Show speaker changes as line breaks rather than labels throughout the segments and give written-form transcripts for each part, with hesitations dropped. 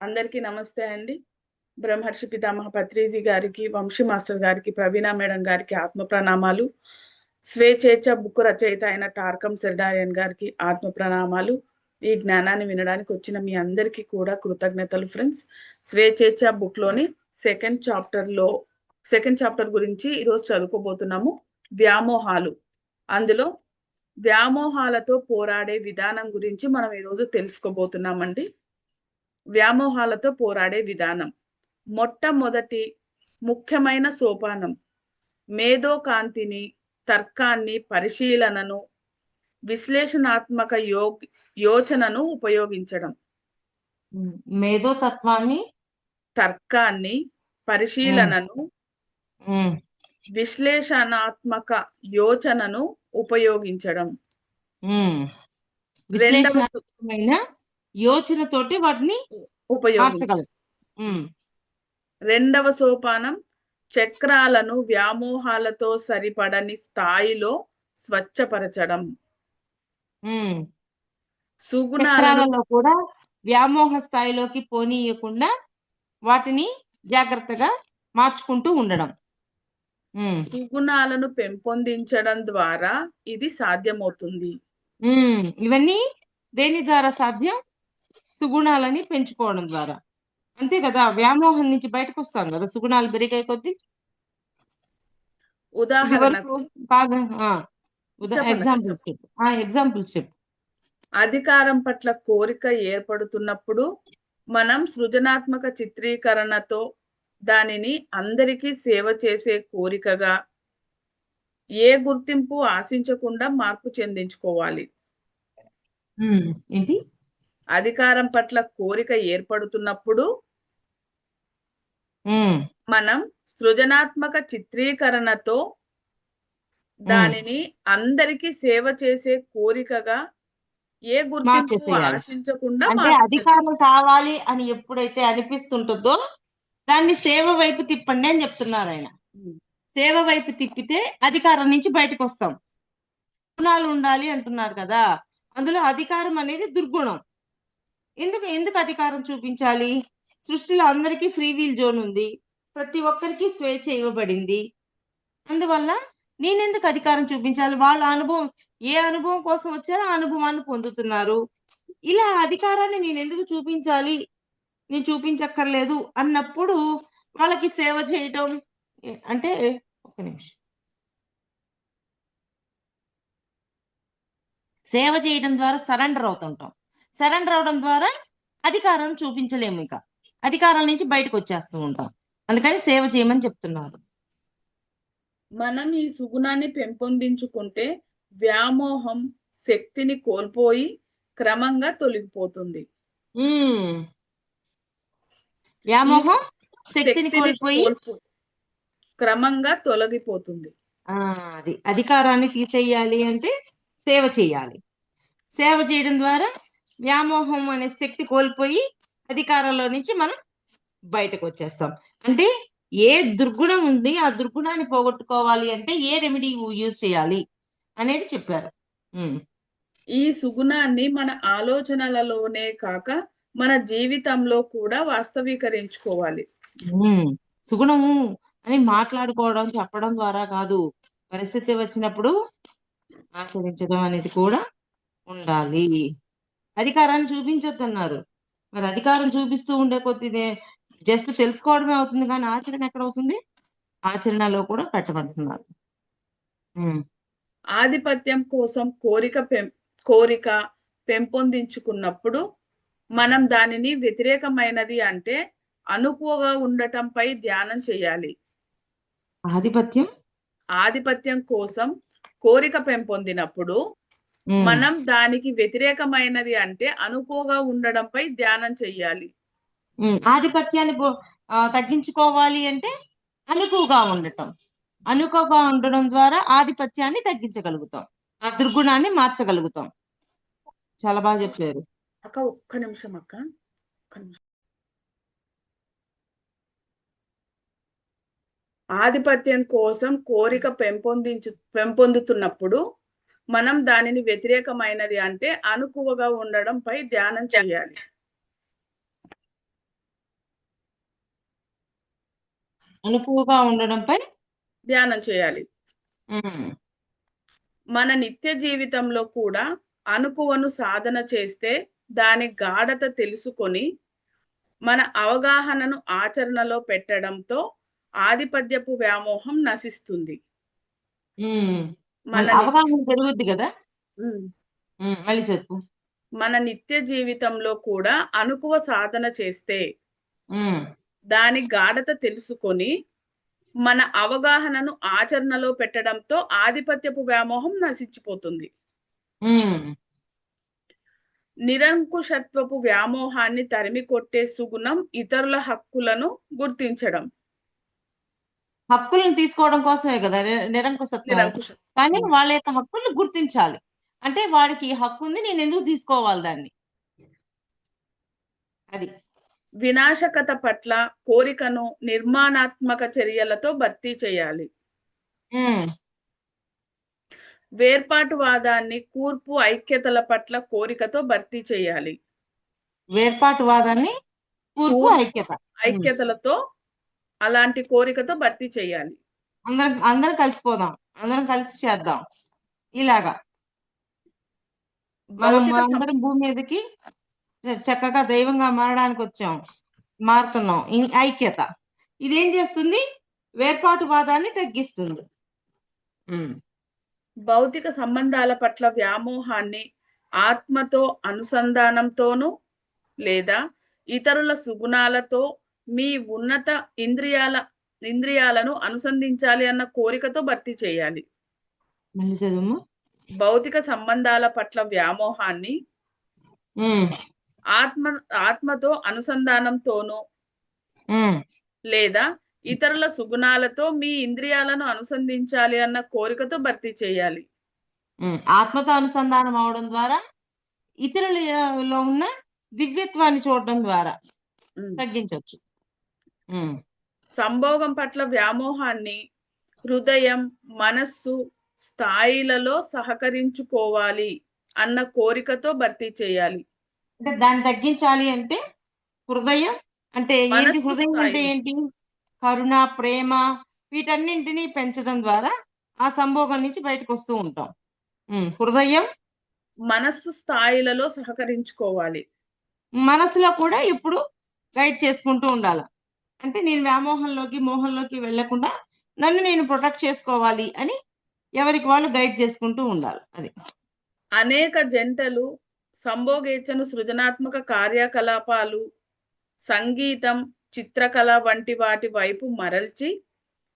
అందరికీ నమస్తే అండి. బ్రహ్మర్షి పితామహ పత్రిజీ గారికి, వంశీ మాస్టర్ గారికి, ప్రవీణ మేడం గారికి ఆత్మ ప్రణామాలు. స్వేచ్ఛేచ్ఛ బుక్ రచయిత అయిన టార్కం సెర్డారియన్ గారికి ఆత్మ ప్రణామాలు. ఈ జ్ఞానాన్ని వినడానికి వచ్చిన మీ అందరికీ కూడా కృతజ్ఞతలు ఫ్రెండ్స్. స్వేచ్ఛేచ్ఛ బుక్ లోని సెకండ్ చాప్టర్ గురించి ఈరోజు చదువుకోబోతున్నాము. వ్యామోహాలు. అందులో వ్యామోహాలతో పోరాడే విధానం గురించి మనం ఈరోజు తెలుసుకోబోతున్నామండి. వ్యామోహాలతో పోరాడే విధానం. మొట్టమొదటి ముఖ్యమైన సోపానం మేధోకాంతిని, తర్కాన్ని, పరిశీలనను, విశ్లేషణాత్మక యోచనను ఉపయోగించడం.
మేధోతత్వాన్ని,
తర్కాన్ని, పరిశీలనను, విశ్లేషణాత్మక యోచనను ఉపయోగించడం.
విశ్లేషణాత్మకమైన యోచనతోటి వాటిని ఉపయోగించగలం.
రెండవ సోపానం చక్రాలను వ్యామోహాలతో సరిపడని స్థాయిలో స్వచ్ఛపరచడం.
సుగుణాలలో కూడా వ్యామోహ స్థాయిలోకి పోనీయకుండా వాటిని జాగ్రత్తగా మార్చుకుంటూ ఉండడం.
సుగుణాలను పెంపొందించడం ద్వారా ఇది సాధ్యమవుతుంది.
ఇవన్నీ దేని ద్వారా సాధ్యం? సుగుణాలని పెంచుకోవడం ద్వారా. అంతే కదా, వ్యామోహం నుంచి బయటకు వస్తాం కదా సుగుణాలు పెరిగే కొద్దీ.
ఉదాహరణకు
ఎగ్జాంపుల్స్ చెప్పు.
అధికారం పట్ల కోరిక ఏర్పడుతున్నప్పుడు మనం సృజనాత్మక చిత్రీకరణతో దానిని అందరికీ సేవ చేసే కోరికగా, ఏ గుర్తింపు ఆశించకుండా మార్పు చెందించుకోవాలి.
ఏంటి?
అధికారం పట్ల కోరిక ఏర్పడుతున్నప్పుడు మనం సృజనాత్మక చిత్రీకరణతో దానిని అందరికీ సేవ చేసే కోరికగా, ఏ గుర్తింపు ఆశించకుండా,
అధికారం కావాలి అని ఎప్పుడైతే అనిపిస్తుంటుందో దాన్ని సేవ వైపు తిప్పండి అని చెప్తున్నారు ఆయన. సేవ వైపు తిప్పితే అధికారం నుంచి బయటకు వస్తాం. గుణాలు ఉండాలి అంటున్నారు కదా, అందులో అధికారం అనేది దుర్గుణం. ఎందుకు అధికారం చూపించాలి? సృష్టిలో అందరికీ ఫ్రీ వీల్ జోన్ ఉంది, ప్రతి ఒక్కరికి స్వేచ్ఛ ఇవ్వబడింది. అందువల్ల నేనెందుకు అధికారం చూపించాలి? వాళ్ళ అనుభవం, ఏ అనుభవం కోసం వచ్చారో ఆ అనుభవాన్ని పొందుతున్నారు. ఇలా అధికారాన్ని నేను ఎందుకు చూపించాలి, నేను చూపించక్కర్లేదు అన్నప్పుడు వాళ్ళకి సేవ చేయటం అంటే, ఒక్క నిమిషం, సేవ చేయడం ద్వారా సరెండర్ అవుతుంటాం. సరెండర్ అవడం ద్వారా అధికారం చూపించలేము, ఇక అధికారం నుంచి బయటకు వచ్చేస్తూ ఉంటాం. అందుకని సేవ చేయమని చెప్తున్నారు.
మనం ఈ సుగుణాన్ని పెంపొందించుకుంటే వ్యామోహం శక్తిని కోల్పోయి క్రమంగా తొలగిపోతుంది.
వ్యామోహం శక్తిని కోల్పోయి
క్రమంగా తొలగిపోతుంది.
అది అధికారాన్ని తీసేయాలి అంటే సేవ చేయాలి. సేవ చేయడం ద్వారా వ్యామోహం అనే శక్తి కోల్పోయి అధికారంలో నుంచి మనం బయటకు వచ్చేస్తాం. అంటే ఏ దుర్గుణం ఉంది, ఆ దుర్గుణాన్ని పోగొట్టుకోవాలి అంటే ఏ రెమెడీ యూజ్ చేయాలి అనేది చెప్పారు.
ఈ సుగుణాన్ని మన ఆలోచనలలోనే కాక మన జీవితంలో కూడా వాస్తవీకరించుకోవాలి.
సుగుణము అని మాట్లాడుకోవడం, చెప్పడం ద్వారా కాదు, పరిస్థితి వచ్చినప్పుడు ఆచరించడం అనేది కూడా ఉండాలి. అధికారాన్ని చూపించొద్దన్నారు. మరి అధికారం చూపిస్తూ ఉండే కొద్దిదే జస్ట్ తెలుసుకోవడమే అవుతుంది, కానీ ఆచరణ ఎక్కడ అవుతుంది? ఆచరణలో కూడా పెట్టమంటున్నారు.
ఆధిపత్యం కోసం కోరిక పెంపొందించుకున్నప్పుడు మనం దానిని వ్యతిరేకమైనది అంటే అనుకువగా ఉండటంపై ధ్యానం చేయాలి. ఆధిపత్యం కోసం కోరిక పెంపొందినప్పుడు మనం దానికి వ్యతిరేకమైనది అంటే అనుకోగా ఉండడంపై ధ్యానం చెయ్యాలి.
ఆధిపత్యాన్ని తగ్గించుకోవాలి అంటే అనుకువగా ఉండడం ద్వారా ఆధిపత్యాన్ని తగ్గించగలుగుతాం, ఆ దుర్గుణాన్ని మార్చగలుగుతాం. చాలా బాగా చెప్పారు
అక్క. ఒక్క నిమిషం అక్క. ఆధిపత్యం కోసం కోరిక పెంపొందుతున్నప్పుడు మనం దానిని వ్యతిరేకమైనది అంటే అనుకువగా ఉండడంపై ధ్యానం చేయాలి.
అనుకువగా ఉండడంపై
ధ్యానం చేయాలి.
ఉమ్,
మన నిత్య జీవితంలో కూడా అనుకువను సాధన చేస్తే దాని గాఢత తెలుసుకొని మన అవగాహనను ఆచరణలో పెట్టడంతో ఆధిపత్యపు వ్యామోహం నశిస్తుంది.
ఉమ్.
మన ని-
అవగాహన పెరుగుద్ది కదా.
ఉమ్.
మళ్ళీ చెప్పు.
మన నిత్య జీవితంలో కూడా అనుకువ సాధన చేస్తే
ఉమ్,
దాని గాఢత తెలుసుకొని మన అవగాహనను ఆచరణలో పెట్టడంతో ఆధిపత్యపు వ్యామోహం నశించిపోతుంది.
ఉమ్.
నిరంకుశత్వపు వ్యామోహాన్ని తరిమి కొట్టే సుగుణం ఇతరుల హక్కులను గుర్తించడం.
హక్కులను తీసుకోవడం కోసమే కదా నిరంకుశత్వం.
నిరంకుశ
కానీ వాళ్ళ యొక్క హక్కులను గుర్తించాలి. అంటే వాడికి ఈ హక్కు ఉంది, నేను ఎందుకు తీసుకోవాలి దాన్ని, అది.
వినాశకత పట్ల కోరికను నిర్మాణాత్మక చర్యలతో భర్తీ చేయాలి.
ఉమ్,
వేర్పాటువాదాన్ని కూర్పు ఐక్యతల పట్ల కోరికతో భర్తీ చేయాలి.
వేర్పాటువాదాన్ని కూర్పు ఐక్యత
ఐక్యతలతో అలాంటి కోరికతో భర్తీ చేయాలి.
అందరం కలిసిపోదాం, అందరం కలిసి చేద్దాం ఇలాగా. మనం
భౌతిక
అందరం భూమి మీదకి చక్కగా దైవంగా మారడానికి వచ్చాం, మారుతున్నాం. ఐక్యత ఇదేం చేస్తుంది? వేర్పాటువాదాన్ని తగ్గిస్తుంది.
భౌతిక సంబంధాల పట్ల వ్యామోహాన్ని ఆత్మతో అనుసంధానంతోనూ లేదా ఇతరుల సుగుణాలతో మీ ఉన్నత ఇంద్రియాలను అనుసంధించాలి అన్న కోరికతో భర్తీ చేయాలి.
మళ్ళీ చదువు.
భౌతిక సంబంధాల పట్ల వ్యామోహాన్ని ఆత్మతో అనుసంధానంతోనూ లేదా ఇతరుల సుగుణాలతో మీ ఇంద్రియాలను అనుసంధించాలి అన్న కోరికతో భర్తీ చేయాలి.
ఆత్మతో అనుసంధానం అవడం ద్వారా ఇతరులలో ఉన్న దివ్యత్వాన్ని చూడడం ద్వారా తగ్గించవచ్చు.
సంభోగం పట్ల వ్యామోహాన్ని హృదయం, మనస్సు స్థాయిలలో సహకరించుకోవాలి అన్న కోరికతో భర్తీ చేయాలి.
అంటే దాన్ని తగ్గించాలి అంటే హృదయం అంటే ఏంటి? హృదయం అంటే ఏంటి? కరుణ, ప్రేమ, వీటన్నింటినీ పెంచడం ద్వారా ఆ సంభోగం నుంచి బయటకు వస్తూ ఉంటాం. హృదయం,
మనస్సు స్థాయిలలో సహకరించుకోవాలి.
మనసులో కూడా ఇప్పుడు గైడ్ చేసుకుంటూ ఉండాలి. అంటే నేను మోహంలోకి వెళ్లకుండా నన్ను నేను ప్రొటెక్ట్ చేసుకోవాలి అని ఎవరికి వాళ్ళు గైడ్ చేసుకుంటూ ఉండాలి. అది.
అనేక జంటలు సంభోగేచ్ఛను సృజనాత్మక కార్యకలాపాలు, సంగీతం, చిత్రకళ వంటి వాటి వైపు మరల్చి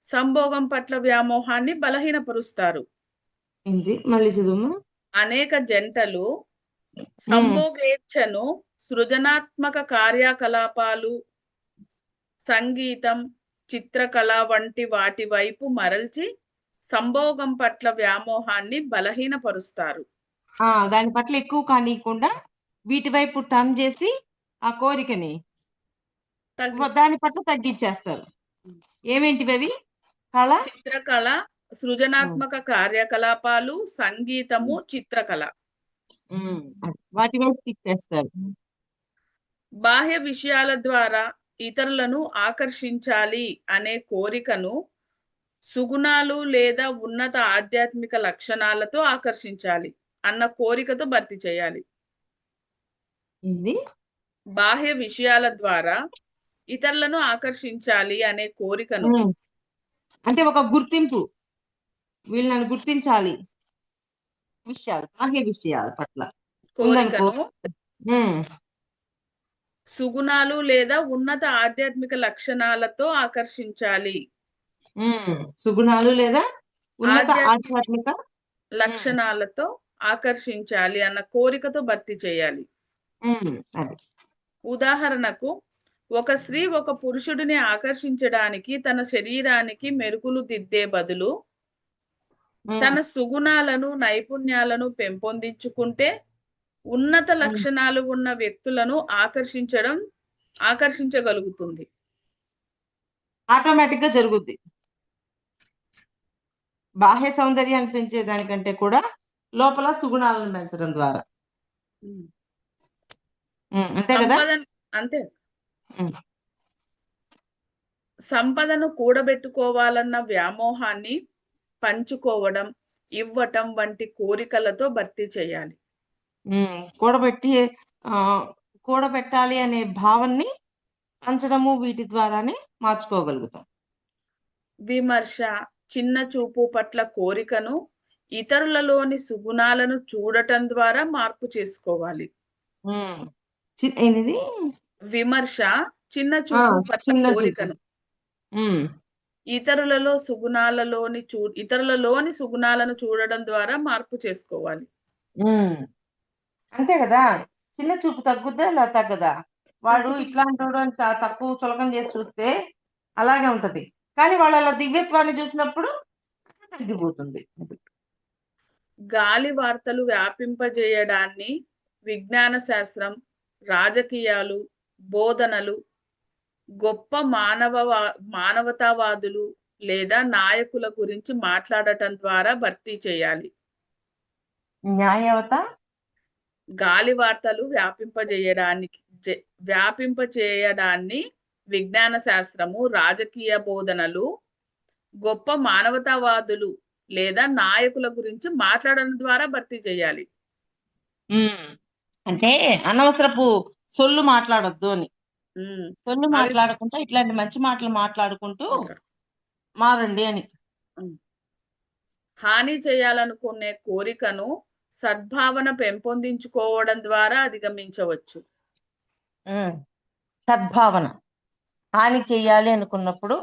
సంభోగం పట్ల వ్యామోహాన్ని బలహీనపరుస్తారు.
మళ్ళీ చదువు.
అనేక జంటలు సంభోగేచ్ఛను సృజనాత్మక కార్యకలాపాలు, సంగీతం, చిత్రకళ వంటి వాటి వైపు మరల్చి సంభోగం పట్ల వ్యామోహాన్ని బలహీనపరుస్తారు.
దాని పట్ల ఎక్కువ కానీయకుండా వీటి వైపు టర్న్ చేసి ఆ కోరికని దాని పట్ల తగ్గించేస్తారు. ఏమేంటివి అవి? కళ,
చిత్రకళ, సృజనాత్మక కార్యకలాపాలు, సంగీతము, చిత్రకళ.
వాటి వైపు తిప్పేస్తారు.
బాహ్య విషయాల ద్వారా ఇతరులను ఆకర్షించాలి అనే కోరికను సుగుణాలు లేదా ఉన్నత ఆధ్యాత్మిక లక్షణాలతో ఆకర్షించాలి అన్న కోరికతో భర్తీ చేయాలి. బాహ్య విషయాల ద్వారా ఇతరులను ఆకర్షించాలి అనే కోరికను
అంటే ఒక గుర్తింపు, వీళ్ళు నన్ను గుర్తించాలి, బాహ్య విషయాల పట్ల
కోరికను సుగుణాలు లేదా ఉన్నత ఆధ్యాత్మిక లక్షణాలతో ఆకర్షించాలి.
సుగుణాలు లేదా ఉన్నత ఆధ్యాత్మిక
లక్షణాలతో ఆకర్షించాలి అన్న కోరికతో భర్తీ చేయాలి. ఉదాహరణకు, ఒక స్త్రీ ఒక పురుషుడిని ఆకర్షించడానికి తన శరీరానికి మెరుగులు దిద్దే బదులు తన సుగుణాలను, నైపుణ్యాలను పెంపొందించుకుంటే ఉన్నత లక్షణాలు ఉన్న వ్యక్తులను ఆకర్షించగలుగుతుంది.
ఆటోమేటిక్ గా జరుగుద్ది. బాహ్య సౌందర్యాన్ని పెంచేదానికంటే కూడా లోపల సుగుణాలను పెంచడం ద్వారా. అంతే కదా?
అంతే. సంపదను కూడబెట్టుకోవాలన్న వ్యామోహాన్ని పంచుకోవడం, ఇవ్వటం వంటి కోరికలతో భర్తీ చేయాలి.
కూడబెట్టి ఆ కూడబెట్టాలి అనే భావాన్ని పంచడము వీటి ద్వారానే మార్చుకోగలుగుతాం.
విమర్శ, చిన్న చూపు పట్ల కోరికను ఇతరులలోని సుగుణాలను చూడటం ద్వారా మార్పు చేసుకోవాలి.
ఏంటిది?
విమర్శ, చిన్న చూపు పట్ల
చిన్న చూపు.
కోరికను ఇతరులలోని సుగుణాలను చూడడం ద్వారా మార్పు చేసుకోవాలి.
అంతే కదా, చిన్న చూపు తగ్గుద్దా అలా తగ్గదా? వాడు ఇట్లాంటి అని తక్కువ చులకం చేసి చూస్తే అలాగే ఉంటది, కానీ వాళ్ళు అలా దివ్యత్వాన్ని చూసినప్పుడు తగ్గిపోతుంది.
గాలి వార్తలు వ్యాపింపజేయడాన్ని విజ్ఞాన శాస్త్రం, రాజకీయాలు, బోధనలు, గొప్ప మానవతావాదులు లేదా నాయకుల గురించి మాట్లాడటం ద్వారా భర్తీ చేయాలి.
న్యాయవత
గాలి వార్తలు వ్యాపింపచేయడాన్ని విజ్ఞాన శాస్త్రము, రాజకీయ బోధనలు, గొప్ప మానవతావాదులు లేదా నాయకుల గురించి మాట్లాడడం ద్వారా భర్తీ చేయాలి.
అంటే అనవసరపు సొల్లు మాట్లాడొద్దు అని. సొల్లు మాట్లాడకుండా ఇట్లాంటి మంచి మాటలు మాట్లాడుకుంటూ మారండి అని.
హాని చేయాలనుకునే కోరికను సద్భావన పెంపొందించుకోవడం ద్వారా అధిగమించవచ్చు.
సద్భావన, హాని చెయ్యాలి అనుకున్నప్పుడు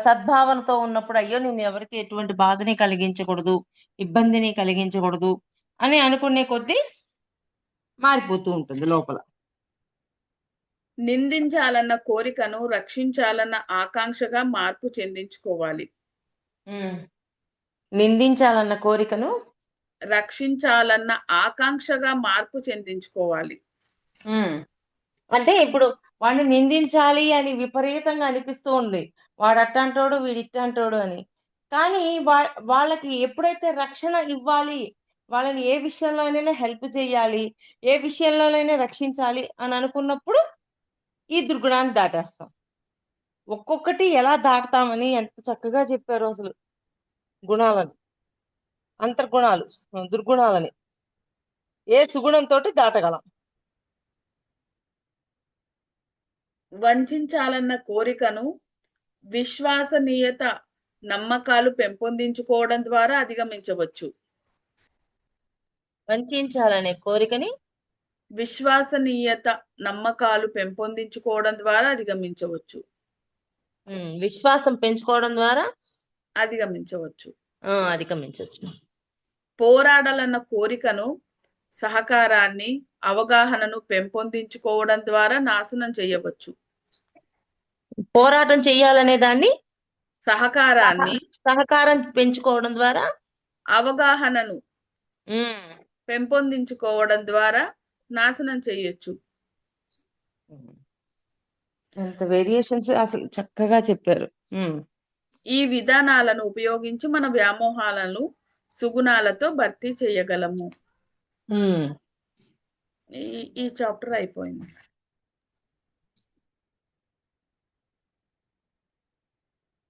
సద్భావనతో ఉన్నప్పుడు, అయ్యో నేను ఎవరికి ఎటువంటి బాధని కలిగించకూడదు, ఇబ్బందిని కలిగించకూడదు అని అనుకునే కొద్దీ మారిపోతూ ఉంటుంది లోపల.
నిందించాలన్న కోరికను రక్షించాలన్న ఆకాంక్షగా మార్పు చెందించుకోవాలి.
నిందించాలన్న కోరికను
రక్షించాలన్న ఆకాంక్షగా మార్పు చెందించుకోవాలి.
అంటే ఇప్పుడు వాడిని నిందించాలి అని విపరీతంగా అనిపిస్తూ ఉంది, వాడు అట్టంటోడు వీడు ఇట్టంటోడు అని. కానీ వాళ్ళకి ఎప్పుడైతే రక్షణ ఇవ్వాలి, వాళ్ళని ఏ విషయంలోనైనా హెల్ప్ చేయాలి, ఏ విషయంలోనైనా రక్షించాలి అని అనుకున్నప్పుడు ఈ దుర్గుణాన్ని దాటేస్తాం. ఒక్కొక్కటి ఎలా దాటుతామని ఎంత చక్కగా చెప్పారు అసలు. గుణాలను, అంతర్గుణాలు, దుర్గుణాలని ఏ సుగుణంతో దాటగలం.
వంచాలన్న కోరికను విశ్వసనీయత, నమ్మకాలు పెంపొందించుకోవడం ద్వారా అధిగమించవచ్చు.
వంచాలనే కోరికని
విశ్వసనీయత, నమ్మకాలు పెంపొందించుకోవడం ద్వారా అధిగమించవచ్చు.
విశ్వాసం పెంచుకోవడం ద్వారా
అధిగమించవచ్చు. పోరాడాలన్న కోరికను సహకారాన్ని, అవగాహనను పెంపొందించుకోవడం ద్వారా నాశనం చేయవచ్చు.
పోరాటం చెయ్యాలనే దాన్ని సహకారం పెంచుకోవడం ద్వారా,
అవగాహనను పెంపొందించుకోవడం ద్వారా నాశనం చేయొచ్చు.
ఎంత వేరియేషన్స్ అసలు చక్కగా చెప్పారు.
ఈ విధానాలను ఉపయోగించి మన వ్యామోహాలను సుగుణాలతో భర్తీ చేయగలము. ఈ చాప్టర్ అయిపోయింది.